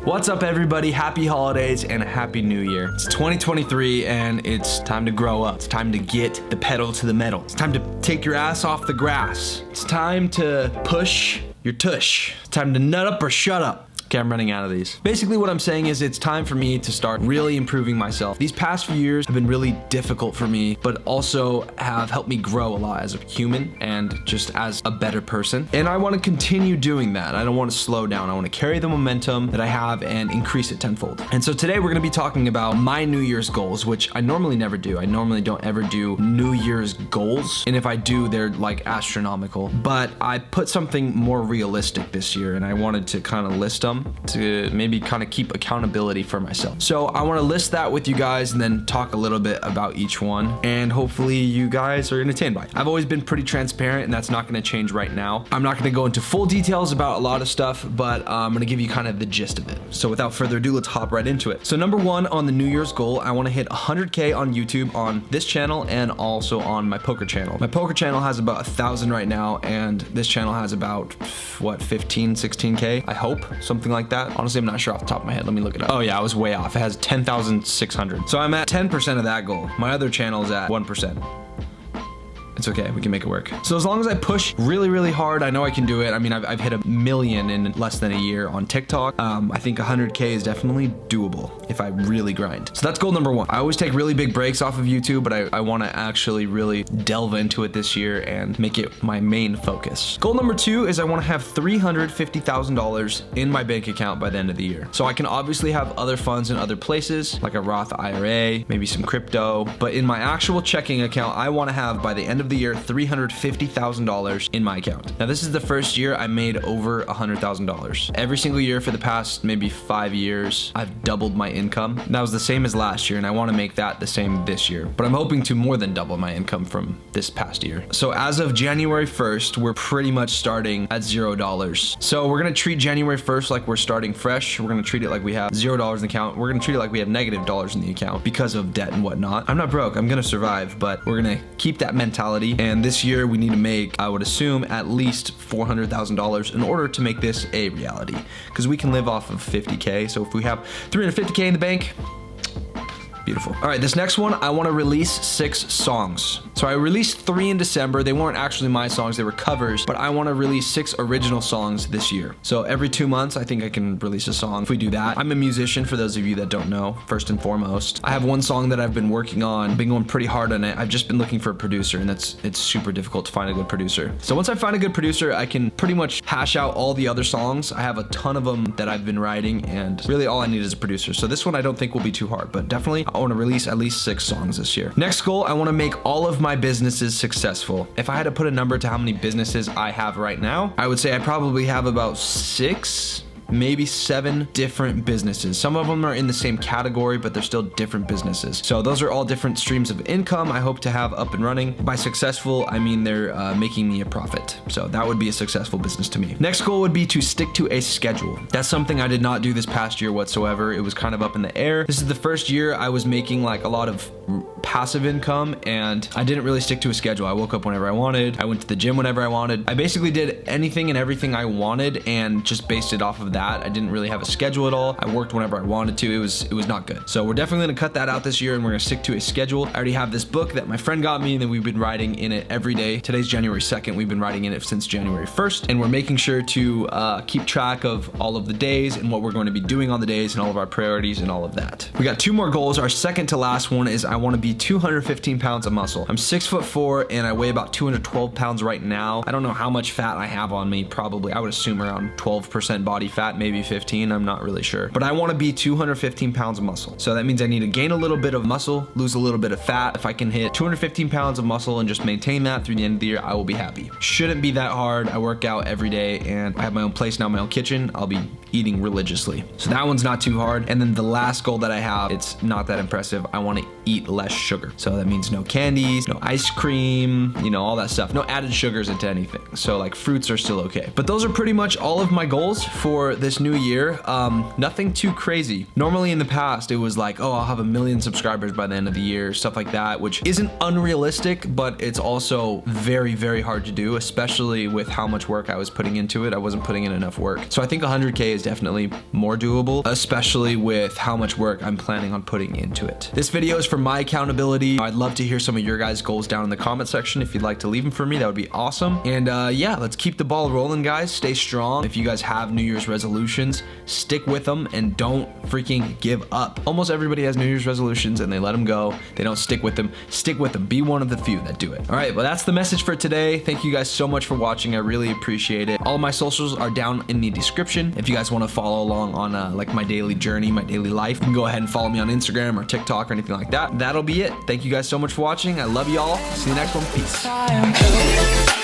What's up, everybody? Happy holidays and a happy new year. It's 2023 and it's time to grow up. It's time to get the pedal to the metal. It's time to take your ass off the grass. It's time to push your tush. It's time to nut up or shut up. Okay, I'm running out of these. Basically what I'm saying is it's time for me to start really improving myself. These past few years have been really difficult for me, but also have helped me grow a lot as a human and just as a better person. And I want to continue doing that. I don't want to slow down. I want to carry the momentum that I have and increase it tenfold. And so today we're going to be talking about my New Year's goals, which I normally never do. I normally don't ever do New Year's goals. And if I do, they're like astronomical. But I put something more realistic this year and I wanted to kind of list them to maybe kind of keep accountability for myself. So I want to list that with you guys and then talk a little bit about each one, and hopefully you guys are entertained by it. I've always been pretty transparent and that's not going to change right now. I'm not going to go into full details about a lot of stuff, but I'm going to give you kind of the gist of it. So without further ado, let's hop right into it. So number one on the New Year's goal, I want to hit 100K on YouTube on this channel and also on my poker channel. My poker channel has about 1,000 right now, and this channel has about what, 15, 16K, I hope, something like that. Honestly, I'm not sure off the top of my head. Let me look it up. Oh yeah, I was way off. It has 10,600. So I'm at 10% of that goal. My other channel is at 1%. It's okay, we can make it work. So as long as I push really, really hard, I know I can do it. I mean, I've hit 1 million in less than a year on TikTok. I think 100K is definitely doable if I really grind. So that's goal number one. I always take really big breaks off of YouTube, but I want to actually really delve into it this year and make it my main focus. Goal number two is I want to have $350,000 in my bank account by the end of the year. So I can obviously have other funds in other places, like a Roth IRA, maybe some crypto, but in my actual checking account, I want to have by the end of the year $350,000 in my account. Now this is the first year I made over $100,000. Every single year for the past maybe 5 years, I've doubled my income. That was the same as last year, and I want to make that the same this year. But I'm hoping to more than double my income from this past year. So as of January 1st, we're pretty much starting at $0. So we're gonna treat January 1st like we're starting fresh. We're gonna treat it like we have $0 in the account. We're gonna treat it like we have negative dollars in the account because of debt and whatnot. I'm not broke. I'm gonna survive, but we're gonna keep that mentality. And this year we need to make, I would assume, at least $400,000 in order to make this a reality, because we can live off of 50K. So if we have 350K in the bank, beautiful. All right, this next one, I want to release 6 songs. So I released 3 in December. They weren't actually my songs, they were covers, but I want to release 6 original songs this year. So every 2 months, I think I can release a song if we do that. I'm a musician, for those of you that don't know, first and foremost. I have one song that I've been working on, been going pretty hard on it. I've just been looking for a producer, and it's super difficult to find a good producer. So once I find a good producer, I can pretty much hash out all the other songs. I have a ton of them that I've been writing, and really all I need is a producer. So this one I don't think will be too hard, but definitely I want to release at least 6 songs this year. Next goal, I want to make all of my businesses successful. If I had to put a number to how many businesses I have right now, I would say I probably have about 6, maybe 7 different businesses. Some of them are in the same category, but they're still different businesses. So those are all different streams of income I hope to have up and running. By successful, I mean they're making me a profit. So that would be a successful business to me. Next goal would be to stick to a schedule. That's something I did not do this past year whatsoever. It was kind of up in the air. This is the first year I was making like a lot of passive income, and I didn't really stick to a schedule. I woke up whenever I wanted. I went to the gym whenever I wanted. I basically did anything and everything I wanted and just based it off of that. I didn't really have a schedule at all. I worked whenever I wanted to. It was not good. So we're definitely gonna cut that out this year, and we're gonna stick to a schedule. I already have this book that my friend got me, and then we've been writing in it every day. Today's January 2nd. We've been writing in it since January 1st, and we're making sure to keep track of all of the days and what we're going to be doing on the days and all of our priorities and all of that. We got 2 more goals. Our second to last one is I want to be 215 pounds of muscle. I'm 6'4" and I weigh about 212 pounds right now. I don't know how much fat I have on me. Probably, I would assume around 12% body fat, maybe 15, I'm not really sure. But I want to be 215 pounds of muscle. So that means I need to gain a little bit of muscle, lose a little bit of fat. If I can hit 215 pounds of muscle and just maintain that through the end of the year, I will be happy. Shouldn't be that hard. I work out every day and I have my own place now, my own kitchen. I'll be eating religiously. So that one's not too hard. And then the last goal that I have, it's not that impressive. I want to eat less sugar. So that means no candies, no ice cream, you know, all that stuff. No added sugars into anything. So like fruits are still okay. But those are pretty much all of my goals for this new year. Nothing too crazy. Normally in the past, it was like, oh, I'll have 1 million subscribers by the end of the year, stuff like that, which isn't unrealistic, but it's also very, very hard to do, especially with how much work I was putting into it. I wasn't putting in enough work. So I think 100K is definitely more doable, especially with how much work I'm planning on putting into it. This video is for my accountability. I'd love to hear some of your guys' goals down in the comment section. If you'd like to leave them for me, that would be awesome. And yeah, let's keep the ball rolling, guys. Stay strong. If you guys have New Year's resolutions, stick with them and don't freaking give up. Almost everybody has New Year's resolutions and they let them go. They don't stick with them. Stick with them. Be one of the few that do it. All right, well, that's the message for today. Thank you guys so much for watching. I really appreciate it. All of my socials are down in the description. If you guys want to follow along on like my daily journey, my daily life, you can go ahead and follow me on Instagram or TikTok or anything like that. That'll be it. Thank you guys so much for watching. I love y'all. See you next one. Peace.